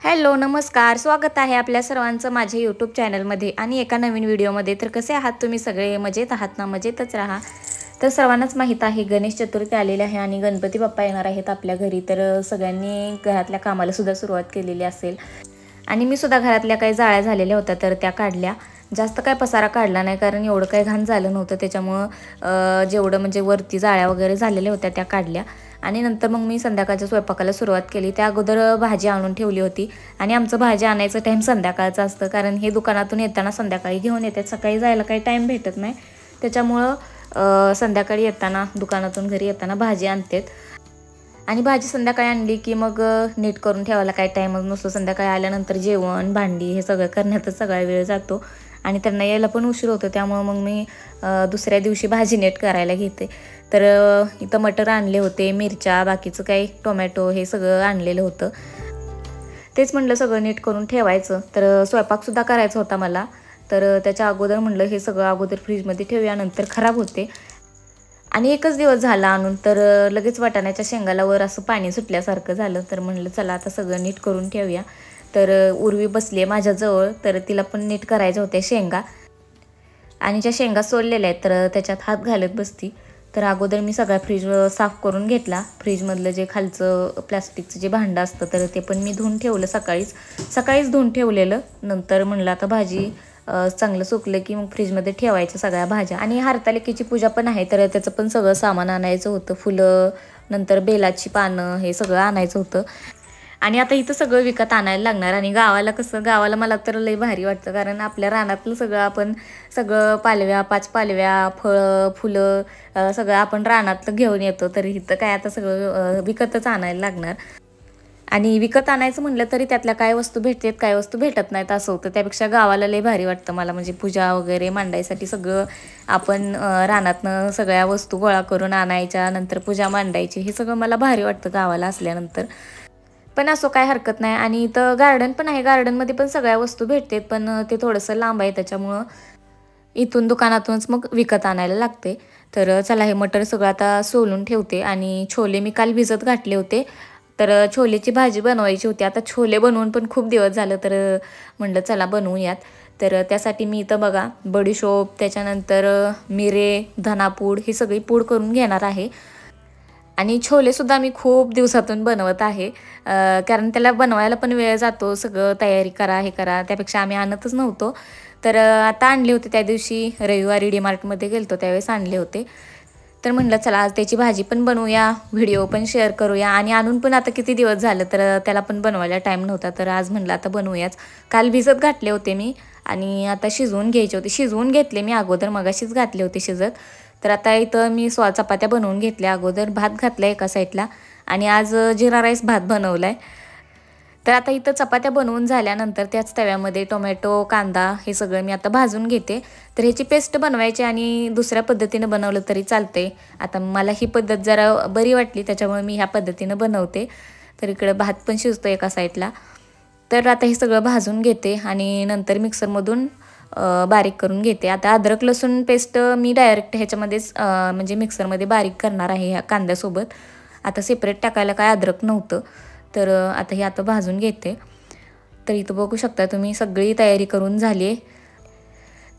Hello नमस्कार, स्वागत आहे आपल्या सर्वांचं माझ्या यूट्यूब चॅनलमध्ये आणि एका नवीन व्हिडिओमध्ये। तर कसे आहात तुम्ही सगळे? मजेत आहात ना? मजेतच राहा। तर सर्वांनाच माहीत आहे गणेश चतुर्थी आलेली आहे आणि गणपती बाप्पा येणार आहेत आपल्या घरी। तर सगळ्यांनी घरातल्या कामाला सुद्धा सुरुवात केलेली असेल आणि मी सुद्धा घरातल्या काही जाळ्या झालेल्या होत्या तर त्या काढल्या। जास्त काय पसारा काढला नाही कारण एवढं काही घाण झालं नव्हतं, त्याच्यामुळं जेवढं म्हणजे वरती जाळ्या वगैरे झालेल्या होत्या त्या काढल्या। आणि नंतर मग मी संध्याकाळच्या स्वयंपाकाला सुरुवात केली। त्या अगोदर भाजी आणून ठेवली होती आणि आमचं भाजी आणायचं टाईम संध्याकाळचं असतं कारण हे दुकानातून येताना संध्याकाळी घेऊन येतात, सकाळी जायला काही टाईम भेटत नाही। त्याच्यामुळं संध्याकाळी येताना दुकानातून घरी येताना भाजी आणतात आणि भाजी संध्याकाळी आणली की मग नीट करून ठेवायला काही टाईमच नसतो। संध्याकाळी आल्यानंतर जेवण भांडी हे सगळं करण्यातच सगळा वेळ जातो आणि त्यांना यायला पण उशीर होतो, त्यामुळे मग मी दुसऱ्या दिवशी भाजी नीट करायला घेते। तर इथं मटर आणले होते, मिरच्या, बाकीचं काही टोमॅटो हे सगळं आणलेलं होतं। तेच म्हटलं सगळं नीट करून ठेवायचं। तर स्वयंपाकसुद्धा करायचा होता मला, तर त्याच्या अगोदर म्हटलं हे सगळं अगोदर फ्रीजमध्ये ठेवूया, नंतर खराब होते। आणि एकच दिवस झाला आणून तर लगेच वाटाण्याच्या शेंगाला वर असं पाणी सुटल्यासारखं झालं। तर म्हटलं चला आता सगळं नीट करून ठेवूया। तर उर्वी बसली आहे माझ्याजवळ, तर तिला पण नीट करायच्या होत्या शेंगा आणि ज्या शेंगा सोललेल्या आहेत तर त्याच्यात हात घालत बसती। तर अगोदर मी सगळा फ्रीज साफ करून घेतला। फ्रीजमधलं जे खालचं प्लास्टिकचं जे भांडं असतं तर ते पण मी धुवून ठेवलं, सकाळीच धुवून ठेवलेलं। नंतर म्हणलं आता भाजी चांगलं सुकलं की मग फ्रीजमध्ये ठेवायच्या सगळ्या भाज्या। आणि हरतालिकेची पूजा पण आहे तर त्याचं पण सगळं सामान आणायचं होतं, फुलं, नंतर बेलाची पानं हे सगळं आणायचं होतं। आणि आता इथं सगळं विकत आणायला लागणार आणि गावाला मला तर लई भारी वाटतं कारण आपल्या रानातलं सगळं आपण सगळं पालव्या, 5 पालव्या, फळं, फुलं सगळं आपण रानातलं घेऊन येतो। तर इथं काय आता सगळं विकतच आणायला लागणार आणि विकत आणायचं म्हटलं तरी त्यातल्या काय वस्तू भेटतात काय वस्तू भेटत नाहीत असं होतं। त्यापेक्षा गावाला लई भारी वाटतं मला, म्हणजे पूजा वगैरे मांडायसाठी सगळं आपण रानातनं सगळ्या वस्तू गोळा करून आणायच्या, नंतर पूजा मांडायची, हे सगळं मला भारी वाटतं गावाला असल्यानंतर। पण असो काय हरकत नाही। आणि इथं गार्डन पण आहे, गार्डनमध्ये पण सगळ्या वस्तू भेटतात, पण ते थोडंसं लांब आहे त्याच्यामुळं इथून दुकानातूनच मग विकत आणायला लागते। तर चला हे मटर सगळं आता सोलून ठेवते आणि छोले मी काल भिजत घातले होते, तर छोलेची भाजी बनवायची होती। आता छोले बनवून पण खूप दिवस झालं तर म्हटलं चला बनवूयात। तर त्यासाठी मी इथं बघा बडीशोप, त्याच्यानंतर मिरे, धनापूड ही सगळी पूड करून घेणार आहे आणि छोलेसुद्धा मी खूप दिवसातून बनवत आहे कारण त्याला बनवायला पण वेळ जातो, सगळं तयारी करा हे करा, त्यापेक्षा आम्ही आणतच नव्हतो। तर आता आणले होते त्या दिवशी रविवारी डीमार्टमध्ये गेलतो त्यावेळेस आणले होते। तर म्हटलं चला आज त्याची भाजी पण बनवूया, व्हिडिओ पण शेअर करूया आणि आणून पण आता किती दिवस झालं तर त्याला पण बनवायला टाईम नव्हता, तर आज म्हटलं आता बनवूयाच। काल भिजत घातले होते मी आणि आता शिजवून घ्यायचे होते, शिजवून घेतले मी अगोदर, मगाशीच घातले होते शिजत। तर आता इथं मी चपात्या बनवून घेतल्या, अगोदर भात घातला एका साईडला आणि आज जिरा राईस भात बनवला आहे। तर आता इथं चपात्या बनवून झाल्यानंतर त्याच तव्यामध्ये टोमॅटो, कांदा हे सगळं मी आता भाजून घेते। तर ह्याची पेस्ट बनवायची आणि दुसऱ्या पद्धतीनं बनवलं तरी चालते। आता मला ही पद्धत जरा बरी वाटली त्याच्यामुळे मी ह्या पद्धतीनं बनवते। तर इकडं भात पण शिजतो एका साईडला। तर आता हे सगळं भाजून घेते आणि नंतर मिक्सरमधून बारीक करून घेते। आता अद्रक लसूण पेस्ट मी डायरेक्ट ह्याच्यामध्येच म्हणजे मिक्सरमध्ये बारीक करणार आहे ह्या कांद्यासोबत, आता सेपरेट टाकायला काय अद्रक नव्हतं। तर आता हे आता भाजून घेते। तर इथं बघू शकता तुम्ही सगळी तयारी करून झाली आहे।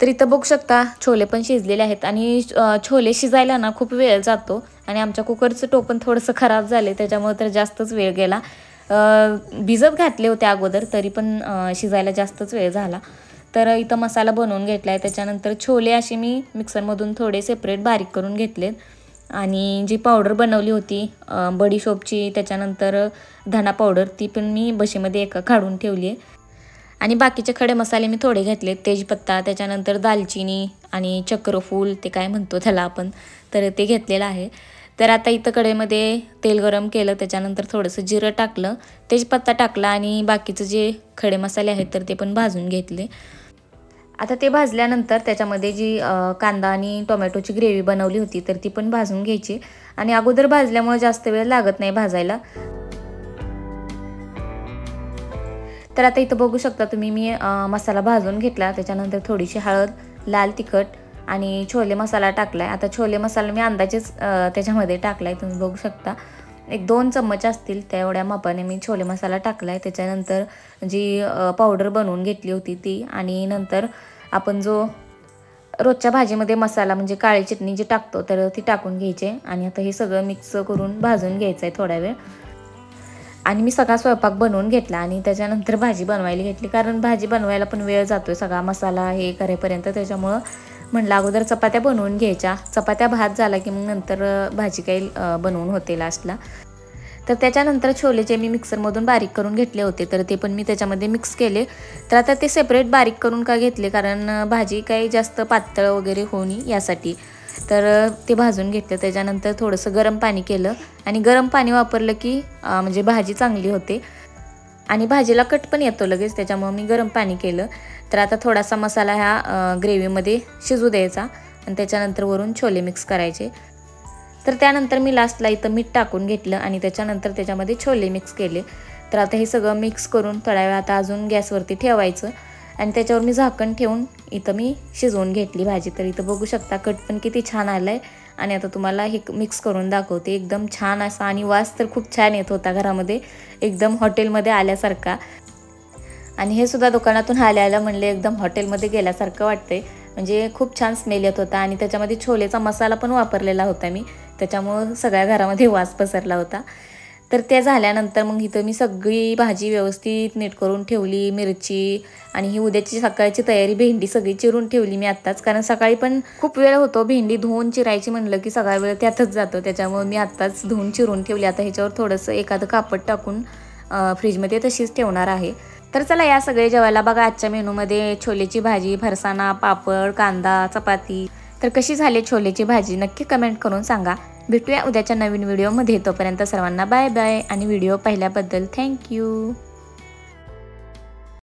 तर इथं बघू शकता छोले पण शिजलेले आहेत आणि छोले शिजायला ना खूप वेळ जातो आणि आमच्या कुकरचं टोपण थोडंसं खराब झालं त्याच्यामुळे तर जास्तच वेळ गेला। भिजत घातले होते अगोदर तरी पण शिजायला जास्तच वेळ झाला। तर इथं मसाला बनवून घेतला आहे, त्याच्यानंतर छोले असे मी मिक्सरमधून थोडे सेपरेट बारीक करून घेतलेत आणि जी पावडर बनवली होती बडीशोपची, त्याच्यानंतर धना पावडर, ती पण मी बशीमध्ये एका काढून ठेवली आहे आणि बाकीचे खडे मसाले मी थोडे घेतले, तेजपत्ता, त्याच्यानंतर दालचिनी आणि चक्रफूल ते काय म्हणतो त्याला आपण, तर ते घेतलेलं आहे। तर आता इथं कढईमध्ये तेल गरम केलं, त्याच्यानंतर थोडंसं जिरं टाकलं, तेजपत्ता टाकला आणि बाकीचे जे खडे मसाले आहेत तर ते पण भाजून घेतले। आता ते भाजल्यानंतर त्याच्यामध्ये जी कांदा आणि टोमॅटोची ग्रेव्ही बनवली होती तर ती पण भाजून घ्यायची आणि अगोदर भाजल्यामुळे जास्त वेळ लागत नाही भाजायला। तर आता इथं बघू शकता तुम्ही मी मसाला भाजून घेतला, त्याच्यानंतर थोडीशी हळद, लाल तिखट आणि छोले मसाला टाकला आहे। आता छोले मसाला मी अंदाजेच त्याच्यामध्ये टाकला आहे, तुम्ही बघू शकता। एक 2 चम्मच असतील तेवढ्या मापाने मी छोले मसाला टाकला आहे. त्याच्यानंतर जी पावडर बनवून घेतली होती ती, आणि नंतर आपण जो रोजच्या भाजीमध्ये मसाला म्हणजे काळी चटणी जी टाकतो तर ती टाकून घ्यायची. आणि आता हे सगळं मिक्स करून भाजून घ्यायचं आहे थोडा वेळ. आणि मी सगळा स्वयंपाक बनवून घेतला आणि त्याच्यानंतर भाजी बनवायला घेतली, कारण भाजी बनवायला पण वेळ जातोय सगळा मसाला हे करेपर्यंत. त्याच्यामुळं म्हणलं अगोदर चपात्या बनवून घ्यायच्या, चपात्या भात झाला की मग नंतर भाजी काही बनवून होते लास्टला. तर त्याच्यानंतर छोलेचे मी मिक्सरमधून बारीक करून घेतले होते, तर ते पण मी त्याच्यामध्ये मिक्स केले. तर आता ते सेपरेट बारीक करून का घेतले, कारण भाजी काही जास्त पातळ वगैरे होऊ नये यासाठी. तर ते भाजून घेतलं. त्याच्यानंतर थोडंसं गरम पाणी केलं, आणि गरम पाणी वापरलं की म्हणजे भाजी चांगली होते आणि भाजीला कट पण येतो लगेच, त्याच्यामुळे मी गरम पाणी केलं. तर आता थोडासा मसाला ह्या ग्रेव्हीमध्ये शिजू द्यायचा आणि त्याच्यानंतर वरून छोले मिक्स करायचे. तर त्यानंतर मी लास्टला इथं मीठ टाकून घेतलं आणि त्याच्यानंतर त्याच्यामध्ये छोले मिक्स केले. तर आता हे सगळं मिक्स करून थोड्या वेळ आता अजून गॅसवरती ठेवायचं आणि त्याच्यावर मी झाकण ठेवून इथं मी शिजवून घेतली भाजी. तर इथं बघू शकता कट पण किती छान आलं आहे. आणि आता तुम्हाला हे मिक्स करून दाखवते. एकदम छान असा, आणि वास तर खूप छान येत होता घरामध्ये, एकदम हॉटेलमध्ये आल्यासारखा. आणि हे सुद्धा दुकानातून आल्या म्हणले एकदम हॉटेलमध्ये गेल्यासारखं वाटतंय, म्हणजे खूप छान स्मेल येत होता. आणि त्याच्यामध्ये छोलेचा मसाला पण वापरलेला होता मी, त्याच्यामुळं सगळ्या घरामध्ये वास पसरला होता. तर ते झाल्यानंतर मग इथं मी सगळी भाजी व्यवस्थित नीट करून ठेवली, मिरची, आणि ही उद्याची सकाळची तयारी, भेंडी सगळी चिरून ठेवली मी आत्ताच, कारण सकाळी पण खूप वेळ होतो. भेंडी धुवून चिरायची म्हणलं की सगळा वेळ त्यातच जातो, त्याच्यामुळे मी आत्ताच धुवून चिरून ठेवली. आता ह्याच्यावर थोडंसं एखादं कापड टाकून फ्रीजमध्ये तशीच ठेवणार आहे. तर चला या सगळे जेवायला. बघा आजच्या मेनूमध्ये छोलेची भाजी, फरसाणा, पापड, कांदा, चपाती. तर कशी झाली छोलेची भाजी नक्की कमेंट करून सांगा. भेटूया उद्याच्या नवीन व्हिडिओमध्ये. तोपर्यंत सर्वांना बाय बाय, आणि व्हिडिओ पाहिल्याबद्दल थँक्यू.